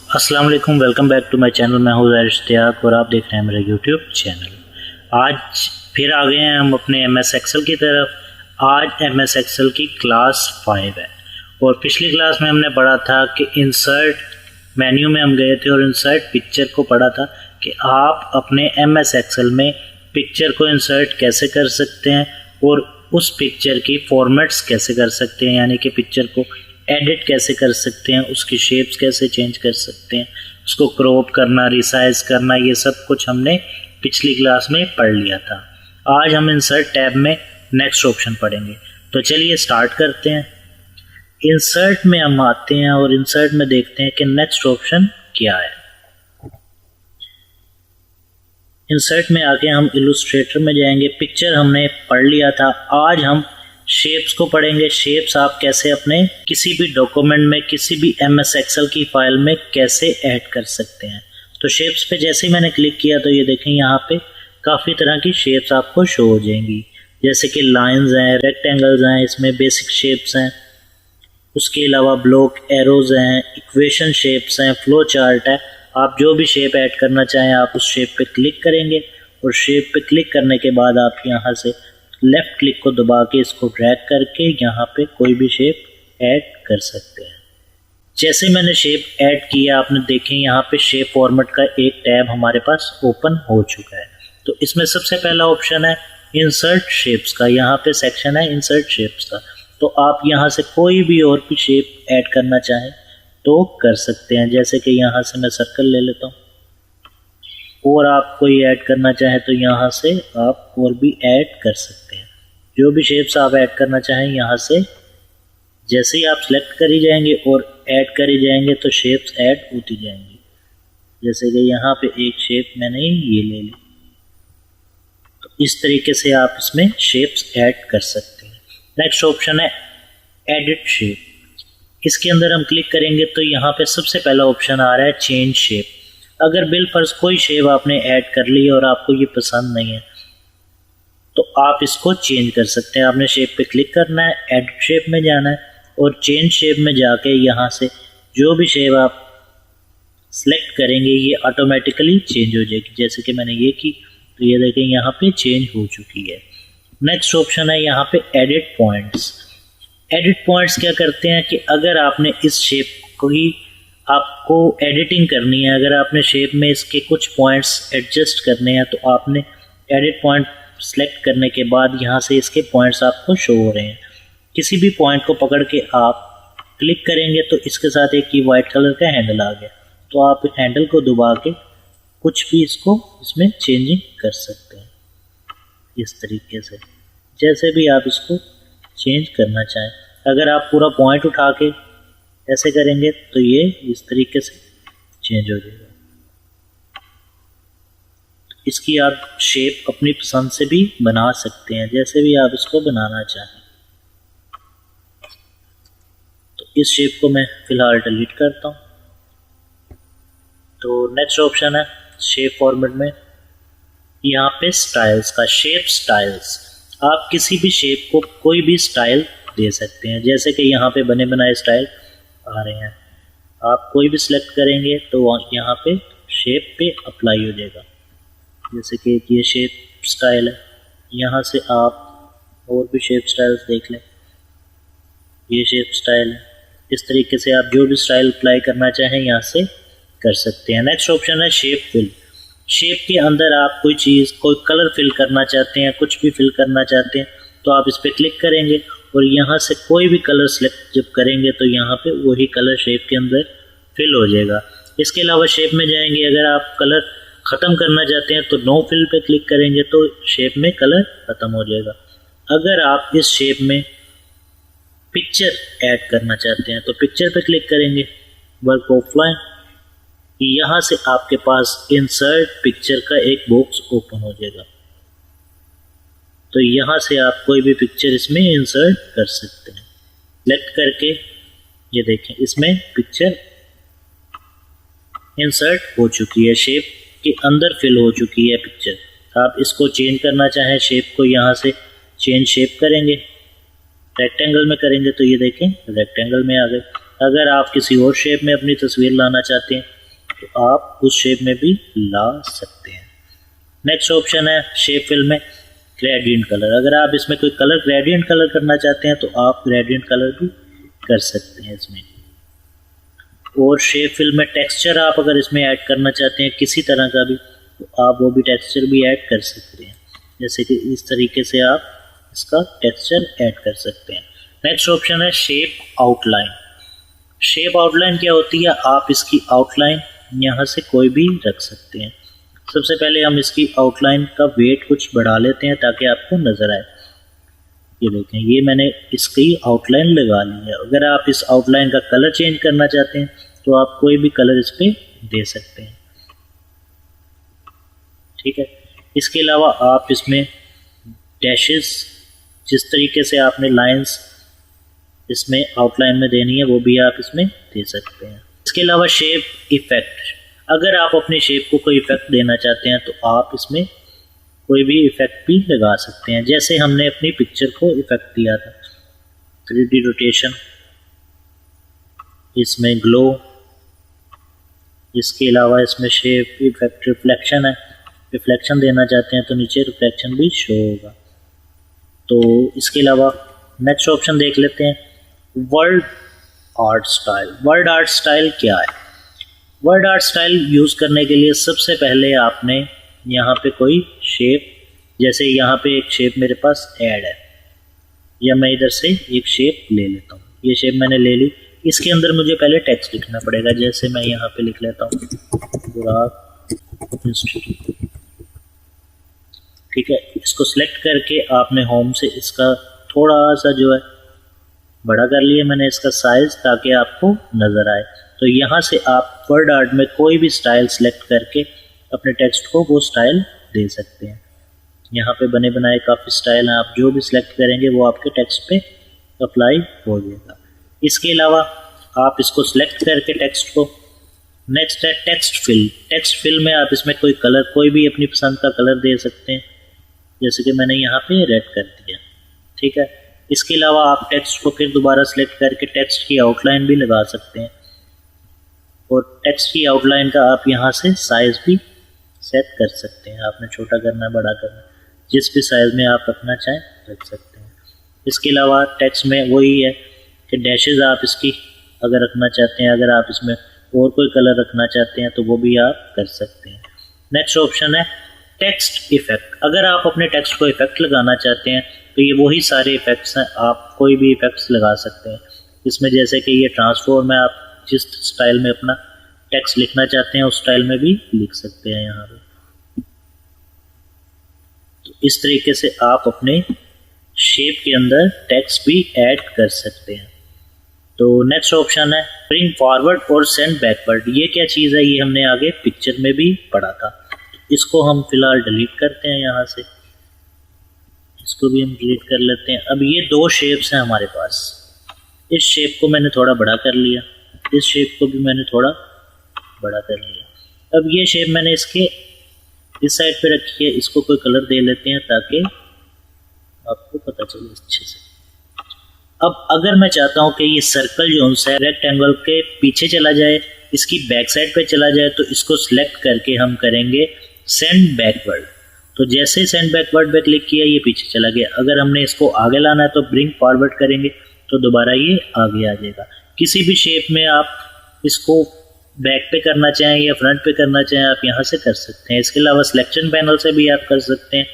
अस्सलाम वालेकुम, welcome back to my channel. मैं हूँ इश्तियाक और आप देख रहे हैं मेरा यूट्यूब चैनल। आज फिर आ गए हैं हम अपने MS एक्सेल की तरफ। आज MS एक्सेल की क्लास 5 है और पिछली क्लास में हमने पढ़ा था कि इंसर्ट मेन्यू में हम गए थे और इंसर्ट पिक्चर को पढ़ा था कि आप अपने MS एक्सेल में पिक्चर को इंसर्ट कैसे कर सकते हैं और उस पिक्चर की फॉर्मेट्स कैसे कर सकते हैं, यानी कि पिक्चर को एडिट कैसे कर सकते हैं, उसकी शेप्स कैसे चेंज कर सकते हैं, उसको क्रॉप करना, रिसाइज करना, ये सब कुछ हमने पिछली क्लास में पढ़ लिया था। आज हम इंसर्ट टैब में नेक्स्ट ऑप्शन पढ़ेंगे। तो चलिए स्टार्ट करते हैं। इंसर्ट में हम आते हैं और इंसर्ट में देखते हैं कि नेक्स्ट ऑप्शन क्या है। इंसर्ट में आके हम इलस्ट्रेटर में जाएंगे। पिक्चर हमने पढ़ लिया था। आज हम शेप्स को पढ़ेंगे। शेप्स आप कैसे अपने किसी भी डॉक्यूमेंट में, किसी भी MS एक्सेल की फाइल में कैसे ऐड कर सकते हैं। तो शेप्स पे जैसे ही मैंने क्लिक किया तो ये देखें यहाँ पे काफ़ी तरह की शेप्स आपको शो हो जाएंगी, जैसे कि लाइंस हैं, रेक्टेंगल्स हैं, इसमें बेसिक शेप्स हैं, उसके अलावा ब्लॉक, एरोज हैं, इक्वेशन शेप्स हैं, फ्लो चार्ट है। आप जो भी शेप ऐड करना चाहें आप उस शेप पे क्लिक करेंगे और शेप पे क्लिक करने के बाद आप यहाँ से लेफ्ट क्लिक को दबा के इसको ड्रैग करके यहाँ पे कोई भी शेप ऐड कर सकते हैं। जैसे मैंने शेप ऐड किया, आपने देखें यहाँ पे शेप फॉर्मेट का एक टैब हमारे पास ओपन हो चुका है। तो इसमें सबसे पहला ऑप्शन है इंसर्ट शेप्स का। यहाँ पे सेक्शन है इंसर्ट शेप्स का। तो आप यहाँ से कोई भी और भी शेप ऐड करना चाहें तो कर सकते हैं। जैसे कि यहाँ से मैं सर्कल ले लेता हूँ और आप कोई ऐड करना चाहें तो यहाँ से आप और भी ऐड कर सकते हैं। जो भी शेप्स आप ऐड करना चाहें यहाँ से जैसे ही आप सेलेक्ट करी जाएंगे और ऐड करी जाएंगे तो शेप्स ऐड होती जाएंगी। जैसे कि यहाँ पे एक शेप मैंने ये ले ली, तो इस तरीके से आप इसमें शेप्स ऐड कर सकते हैं। नेक्स्ट ऑप्शन है एडिट शेप। इसके अंदर हम क्लिक करेंगे तो यहाँ पे सबसे पहला ऑप्शन आ रहा है चेंज शेप। अगर बिलफर्ज कोई शेप आपने ऐड कर ली और आपको ये पसंद नहीं है तो आप इसको चेंज कर सकते हैं। आपने शेप पे क्लिक करना है, एडिट शेप में जाना है और चेंज शेप में जाके यहाँ से जो भी शेप आप सेलेक्ट करेंगे ये ऑटोमेटिकली चेंज हो जाएगी। जैसे कि मैंने ये की तो ये देखें यहाँ पे चेंज हो चुकी है। नेक्स्ट ऑप्शन है यहाँ पे एडिट पॉइंट्स। एडिट पॉइंट्स क्या करते हैं कि अगर आपने इस शेप को ही आपको एडिटिंग करनी है, अगर आपने शेप में इसके कुछ पॉइंट्स एडजस्ट करने हैं तो आपने एडिट पॉइंट सेलेक्ट करने के बाद यहाँ से इसके पॉइंट्स आपको शो हो रहे हैं। किसी भी पॉइंट को पकड़ के आप क्लिक करेंगे तो इसके साथ एक ही वाइट कलर का हैंडल आ गया, तो आप हैंडल को दबा के कुछ भी इसको इसमें चेंजिंग कर सकते हैं इस तरीके से, जैसे भी आप इसको चेंज करना चाहें। अगर आप पूरा पॉइंट उठा के ऐसे करेंगे तो ये इस तरीके से चेंज हो जाएगा। इसकी आप शेप अपनी पसंद से भी बना सकते हैं, जैसे भी आप इसको बनाना चाहें। तो इस शेप को मैं फिलहाल डिलीट करता हूँ। तो नेक्स्ट ऑप्शन है शेप फॉर्मेट में यहाँ पे स्टाइल्स का। शेप स्टाइल्स, आप किसी भी शेप को कोई भी स्टाइल दे सकते हैं। जैसे कि यहाँ पे बने बनाए स्टाइल आ रहे हैं, आप कोई भी सिलेक्ट करेंगे तो यहाँ पे शेप पे अप्लाई हो जाएगा। जैसे कि ये शेप स्टाइल है, यहाँ से आप और भी शेप स्टाइल्स देख लें। ये शेप स्टाइल है, इस तरीके से आप जो भी स्टाइल अप्लाई करना चाहें यहाँ से कर सकते हैं। नेक्स्ट ऑप्शन है शेप फिल। शेप के अंदर आप कोई चीज़, कोई कलर फिल करना चाहते हैं, कुछ भी फिल करना चाहते हैं तो आप इस पर क्लिक करेंगे और यहाँ से कोई भी कलर सेलेक्ट जब करेंगे तो यहाँ पे वही कलर शेप के अंदर फिल हो जाएगा। इसके अलावा शेप में जाएंगे, अगर आप कलर ख़त्म करना चाहते हैं तो नो फिल पे क्लिक करेंगे तो शेप में कलर ख़त्म हो जाएगा। अगर आप इस शेप में पिक्चर ऐड करना चाहते हैं तो पिक्चर पे क्लिक करेंगे, वर्क ऑफलाइन, यहाँ से आपके पास इंसर्ट पिक्चर का एक बॉक्स ओपन हो जाएगा। तो यहाँ से आप कोई भी पिक्चर इसमें इंसर्ट कर सकते हैं। सेलेक्ट करके ये देखें इसमें पिक्चर इंसर्ट हो चुकी है, शेप के अंदर फिल हो चुकी है पिक्चर। आप इसको चेंज करना चाहें शेप को, यहाँ से चेंज शेप करेंगे, रेक्टेंगल में करेंगे तो ये देखें रेक्टेंगल में आ गए। अगर आप किसी और शेप में अपनी तस्वीर लाना चाहते हैं तो आप उस शेप में भी ला सकते हैं। नेक्स्ट ऑप्शन है शेप फिल में ग्रेडियंट कलर। अगर आप इसमें कोई कलर ग्रेडियंट कलर करना चाहते हैं तो आप ग्रेडियंट कलर भी कर सकते हैं इसमें। और शेप फिल में टेक्सचर आप अगर इसमें ऐड करना चाहते हैं किसी तरह का भी, तो आप वो भी टेक्सचर भी ऐड कर सकते हैं। जैसे कि इस तरीके से आप इसका टेक्सचर ऐड कर सकते हैं। नेक्स्ट ऑप्शन है शेप आउटलाइन। शेप आउटलाइन क्या होती है? आप इसकी आउटलाइन यहाँ से कोई भी रख सकते हैं। सबसे पहले हम इसकी आउटलाइन का वेट कुछ बढ़ा लेते हैं ताकि आपको नज़र आए। ये देखें, ये मैंने इसकी आउटलाइन लगा ली है। अगर आप इस आउटलाइन का कलर चेंज करना चाहते हैं तो आप कोई भी कलर इस पर दे सकते हैं, ठीक है। इसके अलावा आप इसमें डैशेस, जिस तरीके से आपने लाइंस इसमें आउटलाइन में देनी है वो भी आप इसमें दे सकते हैं। इसके अलावा शेप इफ़ेक्ट, अगर आप अपनी शेप को कोई इफ़ेक्ट देना चाहते हैं तो आप इसमें कोई भी इफ़ेक्ट भी लगा सकते हैं। जैसे हमने अपनी पिक्चर को इफ़ेक्ट दिया था 3D रोटेशन, इसमें ग्लो, इसके अलावा इसमें शेप इफ़ेक्ट रिफ्लेक्शन है। रिफ्लेक्शन देना चाहते हैं तो नीचे रिफ्लेक्शन भी शो होगा। तो इसके अलावा नेक्स्ट ऑप्शन देख लेते हैं word art style. Word art style क्या है? वर्ड आर्ट स्टाइल यूज़ करने के लिए सबसे पहले आपने यहाँ पे कोई शेप, जैसे यहाँ पे एक शेप मेरे पास ऐड है, या मैं इधर से एक शेप ले लेता हूँ। ये शेप मैंने ले ली, इसके अंदर मुझे पहले टेक्स्ट लिखना पड़ेगा। जैसे मैं यहाँ पे लिख लेता हूँ बुराक इंस्टीट्यूट, ठीक है। इसको सिलेक्ट करके आपने होम से इसका थोड़ा सा जो है बड़ा कर लिया मैंने इसका साइज़, ताकि आपको नज़र आए। तो यहाँ से आप वर्ड आर्ट में कोई भी स्टाइल सेलेक्ट करके अपने टेक्स्ट को वो स्टाइल दे सकते हैं। यहाँ पे बने बनाए काफ़ी स्टाइल हैं, आप जो भी सिलेक्ट करेंगे वो आपके टेक्स्ट पे अप्लाई हो जाएगा। इसके अलावा आप इसको सिलेक्ट करके टेक्स्ट को, नेक्स्ट है टेक्स्ट फिल। टेक्स्ट फिल में आप इसमें कोई कलर, कोई भी अपनी पसंद का कलर दे सकते हैं। जैसे कि मैंने यहाँ पे रेड कर दिया, ठीक है। इसके अलावा आप टेक्स्ट को फिर दोबारा सेलेक्ट करके टेक्स्ट की आउटलाइन भी लगा सकते हैं, और टेक्स्ट की आउटलाइन का आप यहाँ से साइज़ भी सेट कर सकते हैं। आपने छोटा करना, बड़ा करना, जिस भी साइज़ में आप रखना चाहें रख सकते हैं। इसके अलावा टेक्स्ट में वही है कि डैशेज आप इसकी अगर रखना चाहते हैं, अगर आप इसमें और कोई कलर रखना चाहते हैं तो वो भी आप कर सकते हैं। नेक्स्ट ऑप्शन है टेक्स्ट इफ़ेक्ट। अगर आप अपने टेक्स्ट को इफ़ेक्ट लगाना चाहते हैं तो ये वही सारे इफ़ेक्ट्स हैं, आप कोई भी इफ़ेक्ट्स लगा सकते हैं इसमें। जैसे कि ये ट्रांसफॉर्म है, आप जिस स्टाइल में अपना टेक्स्ट लिखना चाहते हैं उस स्टाइल में भी लिख सकते हैं यहाँ पे। तो इस तरीके से आप अपने शेप के अंदर टेक्स्ट भी ऐड कर सकते हैं। तो नेक्स्ट ऑप्शन है ब्रिंग फॉरवर्ड और सेंड बैकवर्ड। ये क्या चीज़ है? ये हमने आगे पिक्चर में भी पढ़ा था। इसको हम फिलहाल डिलीट करते हैं यहाँ से, इसको भी हम डिलीट कर लेते हैं। अब ये दो शेप्स हैं हमारे पास। इस शेप को मैंने थोड़ा बड़ा कर लिया, इस शेप को भी मैंने थोड़ा बड़ा कर लिया। अब ये शेप मैंने इसके इस साइड पे रखी है, इसको कोई कलर दे लेते हैं ताकि आपको पता चले अच्छे से। अब अगर मैं चाहता हूँ कि ये सर्कल जो है रेक्टेंगल के पीछे चला जाए, इसकी बैक साइड पे चला जाए, तो इसको सिलेक्ट करके हम करेंगे सेंड बैकवर्ड। तो जैसे सेंड बैकवर्ड पे क्लिक किया ये पीछे चला गया। अगर हमने इसको आगे लाना है तो ब्रिंग फॉरवर्ड करेंगे तो दोबारा ये आगे आ जाएगा। किसी भी शेप में आप इसको बैक पे करना चाहें या फ्रंट पे करना चाहें आप यहाँ से कर सकते हैं। इसके अलावा सिलेक्शन पैनल से भी आप कर सकते हैं।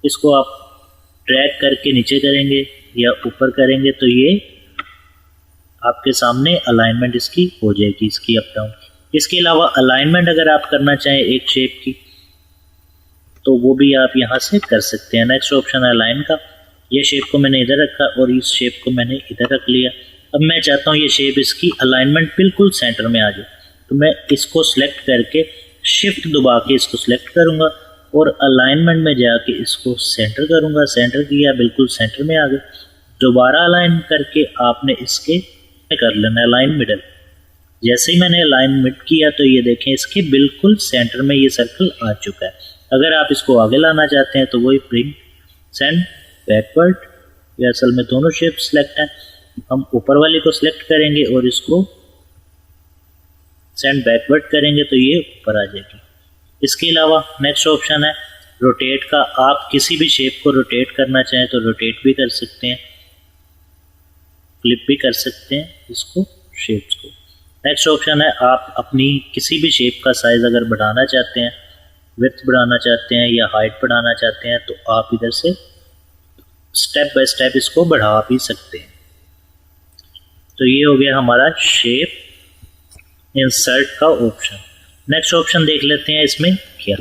इसको आप ड्रैग करके नीचे करेंगे या ऊपर करेंगे तो ये आपके सामने अलाइनमेंट इसकी हो जाएगी, इसकी अप डाउन। इसके अलावा अलाइनमेंट अगर आप करना चाहें एक शेप की तो वो भी आप यहाँ से कर सकते हैं। नेक्स्ट ऑप्शन है अलाइन का। ये शेप को मैंने इधर रखा और इस शेप को मैंने इधर रख लिया। अब मैं चाहता हूँ ये शेप इसकी अलाइनमेंट बिल्कुल सेंटर में आ जाए, तो मैं इसको सिलेक्ट करके शिफ्ट दबा के इसको सिलेक्ट करूँगा और अलाइनमेंट में जाके इसको सेंटर करूँगा। सेंटर किया, बिल्कुल सेंटर में आ गए। दोबारा अलाइन करके आपने इसके कर लेना अलाइन मिडल। जैसे ही मैंने अलाइन मिड किया तो ये देखें इसके बिल्कुल सेंटर में ये सर्कल आ चुका है। अगर आप इसको आगे लाना चाहते हैं तो वही ब्रिंग सेंड बैकवर्ड, ये असल में दोनों शेप सिलेक्ट हैं। हम ऊपर वाले को सिलेक्ट करेंगे और इसको सेंड बैकवर्ड करेंगे तो ये ऊपर आ जाएगी। इसके अलावा नेक्स्ट ऑप्शन है रोटेट का। आप किसी भी शेप को रोटेट करना चाहें तो रोटेट भी कर सकते हैं, फ्लिप भी कर सकते हैं इसको शेप्स को। नेक्स्ट ऑप्शन है आप अपनी किसी भी शेप का साइज अगर बढ़ाना चाहते हैं, विड्थ बढ़ाना चाहते हैं या हाइट बढ़ाना चाहते हैं तो आप इधर से स्टेप बाय स्टेप इसको बढ़ा भी सकते हैं। तो ये हो गया हमारा शेप इंसर्ट का ऑप्शन। नेक्स्ट ऑप्शन देख लेते हैं इसमें क्या।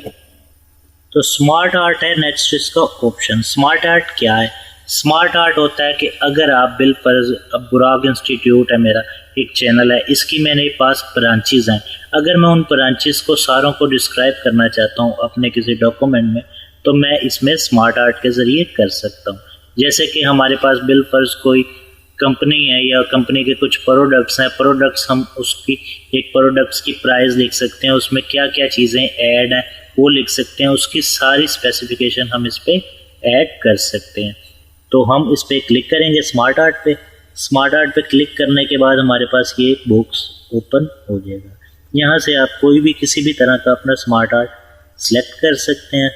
तो स्मार्ट आर्ट है नेक्स्ट इसका ऑप्शन। स्मार्ट आर्ट क्या है? स्मार्ट आर्ट होता है कि अगर आप बिलफर्ज, अब बुराक इंस्टीट्यूट है मेरा एक चैनल है, इसकी मेरे पास ब्रांचेस हैं, अगर मैं उन ब्रांचेस को सारों को डिस्क्राइब करना चाहता हूँ अपने किसी डॉक्यूमेंट में तो मैं इसमें स्मार्ट आर्ट के ज़रिए कर सकता हूँ। जैसे कि हमारे पास बिलफर्ज कोई कंपनी है या कंपनी के कुछ प्रोडक्ट्स हैं, प्रोडक्ट्स हम उसकी एक प्रोडक्ट्स की प्राइस लिख सकते हैं, उसमें क्या क्या चीज़ें ऐड हैं वो लिख सकते हैं, उसकी सारी स्पेसिफिकेशन हम इस पर ऐड कर सकते हैं। तो हम इस पर क्लिक करेंगे स्मार्ट आर्ट पे। स्मार्ट आर्ट पे क्लिक करने के बाद हमारे पास ये एक बॉक्स ओपन हो जाएगा। यहाँ से आप कोई भी किसी भी तरह का अपना स्मार्ट आर्ट सिलेक्ट कर सकते हैं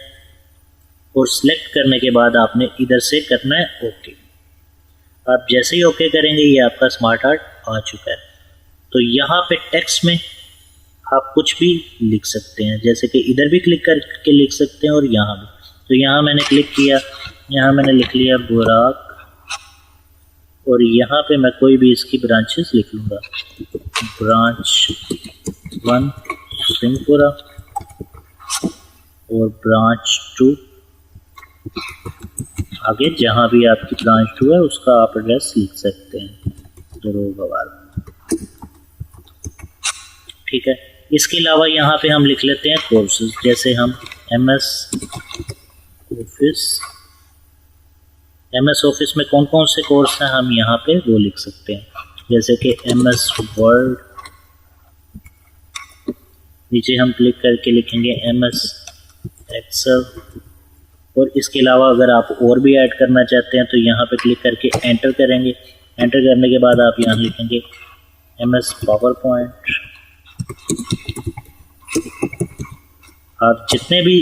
और सिलेक्ट करने के बाद आपने इधर से करना है ओके। आप जैसे ही ओके करेंगे ये आपका स्मार्ट आर्ट आ चुका है। तो यहाँ पे टेक्स्ट में आप कुछ भी लिख सकते हैं, जैसे कि इधर भी क्लिक करके लिख सकते हैं और यहाँ भी। तो यहाँ मैंने क्लिक किया, यहाँ मैंने लिख लिया बुराक और यहाँ पे मैं कोई भी इसकी ब्रांचेस लिख लूँगा, ब्रांच 1 सिंहपुरा और ब्रांच 2 आगे जहाँ भी आपकी ब्रांच 2 है उसका आप एड्रेस लिख सकते हैं दरोगावाला। ठीक है। इसके अलावा यहाँ पे हम लिख लेते हैं कोर्सेज, जैसे हम MS ऑफिस में कौन कौन से कोर्स हैं हम यहाँ पे वो लिख सकते हैं, जैसे कि MS वर्ड, नीचे हम क्लिक करके लिखेंगे MS एक्सेल। और इसके अलावा अगर आप और भी ऐड करना चाहते हैं तो यहाँ पे क्लिक करके एंटर करेंगे। एंटर करने के बाद आप यहाँ लिखेंगे MS पावर पॉइंट। आप जितने भी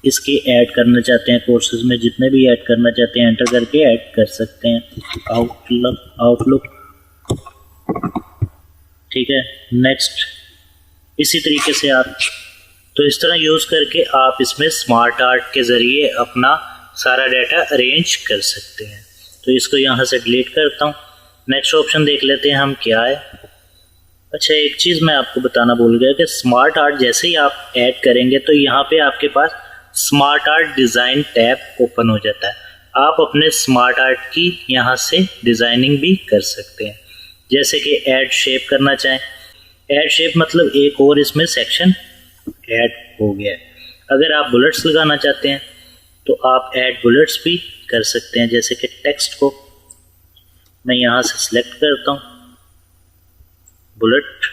इसके ऐड करना चाहते हैं कोर्सेज में, जितने भी ऐड करना चाहते हैं एंटर करके ऐड कर सकते हैं। आउटलुक ठीक है। नेक्स्ट इसी तरीके से आप तो इस तरह यूज़ करके आप इसमें स्मार्ट आर्ट के ज़रिए अपना सारा डाटा अरेंज कर सकते हैं। तो इसको यहाँ से डिलीट करता हूँ। नेक्स्ट ऑप्शन देख लेते हैं हम क्या है। अच्छा, एक चीज़ मैं आपको बताना भूल गया कि स्मार्ट आर्ट जैसे ही आप ऐड करेंगे तो यहाँ पे आपके पास smart art design tab open हो जाता है। आप अपने स्मार्ट आर्ट की यहाँ से डिज़ाइनिंग भी कर सकते हैं, जैसे कि ऐड शेप करना चाहें। ऐड शेप मतलब एक और इसमें सेक्शन ऐड हो गया है। अगर आप बुलेट्स लगाना चाहते हैं तो आप ऐड बुलेट्स भी कर सकते हैं, जैसे कि टेक्स्ट को मैं यहाँ से सिलेक्ट करता हूँ, बुलेट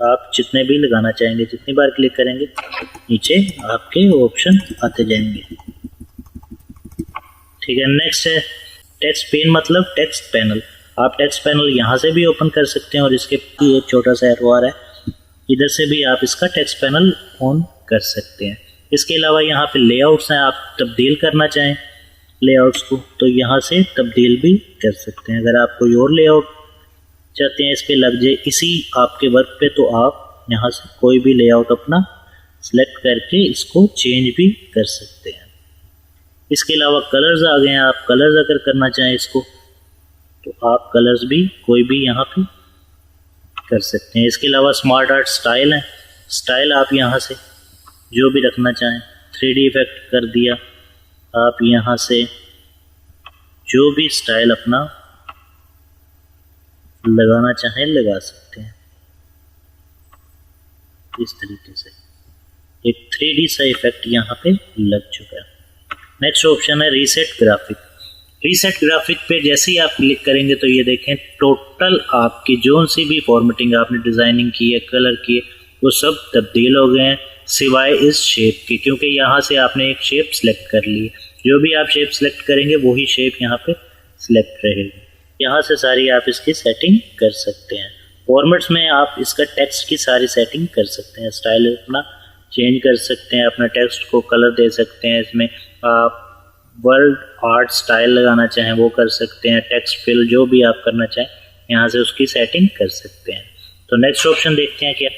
आप जितने भी लगाना चाहेंगे, जितनी बार क्लिक करेंगे नीचे आपके ऑप्शन आते जाएंगे। ठीक है। नेक्स्ट है टेक्स्ट पेन मतलब टेक्स्ट पैनल। आप टेक्स्ट पैनल यहाँ से भी ओपन कर सकते हैं और इसके एक छोटा सा एरो आ रहा है, इधर से भी आप इसका टेक्स्ट पैनल ऑन कर सकते हैं। इसके अलावा यहाँ पे लेआउट्स हैं, आप तब्दील करना चाहें लेआउट्स को तो यहाँ से तब्दील भी कर सकते हैं। अगर आप कोई और लेआउट चाहते हैं इस पे लग जाए इसी आपके वर्क पे तो आप यहाँ से कोई भी लेआउट अपना सेलेक्ट करके इसको चेंज भी कर सकते हैं। इसके अलावा कलर्स आ गए हैं, आप कलर्स अगर करना चाहें इसको तो आप कलर्स भी कोई भी यहाँ पे कर सकते हैं। इसके अलावा स्मार्ट आर्ट स्टाइल है, स्टाइल आप यहाँ से जो भी रखना चाहें, 3D इफेक्ट कर दिया, आप यहाँ से जो भी स्टाइल अपना लगाना चाहें लगा सकते हैं। इस तरीके से एक 3D सा इफेक्ट यहाँ पे लग चुका है। नेक्स्ट ऑप्शन है रीसेट ग्राफिक। रीसेट ग्राफिक पे जैसे ही आप क्लिक करेंगे तो ये देखें टोटल आपकी जो सी भी फॉर्मेटिंग आपने डिज़ाइनिंग की है, कलर की है, वो सब तब्दील हो गए हैं सिवाय इस शेप के, क्योंकि यहाँ से आपने एक शेप सेलेक्ट कर ली। जो भी आप शेप सेलेक्ट करेंगे वही शेप यहाँ पे सिलेक्ट रहेगी। यहाँ से सारी आप इसकी सेटिंग कर सकते हैं। फॉर्मेट्स में आप इसका टेक्स्ट की सारी सेटिंग कर सकते हैं, स्टाइल अपना चेंज कर सकते हैं, अपना टेक्स्ट को कलर दे सकते हैं, इसमें आप वर्ड आर्ट स्टाइल लगाना चाहें वो कर सकते हैं, टेक्स्ट फिल जो भी आप करना चाहें यहाँ से उसकी सेटिंग कर सकते हैं। तो नेक्स्ट ऑप्शन देखते हैं क्या।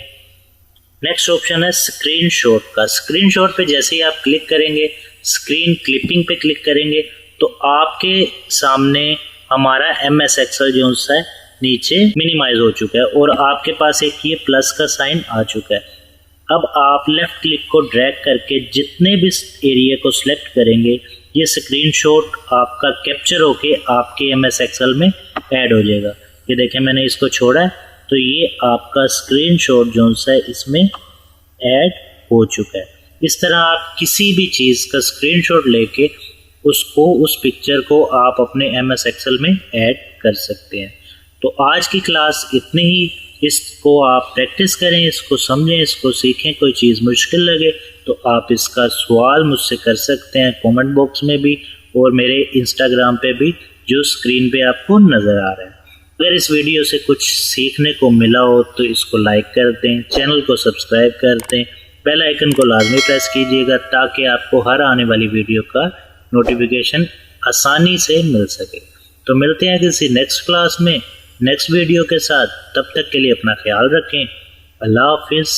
नेक्स्ट ऑप्शन है स्क्रीनशॉट का। स्क्रीनशॉट पे जैसे ही आप क्लिक करेंगे, स्क्रीन क्लिपिंग पे क्लिक करेंगे तो आपके सामने हमारा MS Excel जो है नीचे मिनिमाइज हो चुका है और आपके पास एक ये प्लस का साइन आ चुका है। अब आप लेफ्ट क्लिक को ड्रैग करके जितने भी एरिया को सिलेक्ट करेंगे ये स्क्रीनशॉट आपका कैप्चर होके आपके MS Excel में ऐड हो जाएगा। ये देखें मैंने इसको छोड़ा है तो ये आपका स्क्रीनशॉट जो है इसमें ऐड हो चुका है। इस तरह आप किसी भी चीज़ का स्क्रीनशॉट लेके उसको उस पिक्चर को आप अपने MS Excel में ऐड कर सकते हैं। तो आज की क्लास इतनी ही। इसको आप प्रैक्टिस करें, इसको समझें, इसको सीखें। कोई चीज़ मुश्किल लगे तो आप इसका सवाल मुझसे कर सकते हैं कमेंट बॉक्स में भी और मेरे इंस्टाग्राम पे भी जो स्क्रीन पे आपको नज़र आ रहा है। अगर इस वीडियो से कुछ सीखने को मिला हो तो इसको लाइक कर दें, चैनल को सब्सक्राइब कर दें, बेल आइकन को लाजमी प्रेस कीजिएगा ताकि आपको हर आने वाली वीडियो का नोटिफिकेशन आसानी से मिल सके। तो मिलते हैं किसी नेक्स्ट क्लास में नेक्स्ट वीडियो के साथ। तब तक के लिए अपना ख्याल रखें। अल्लाह हाफिज़।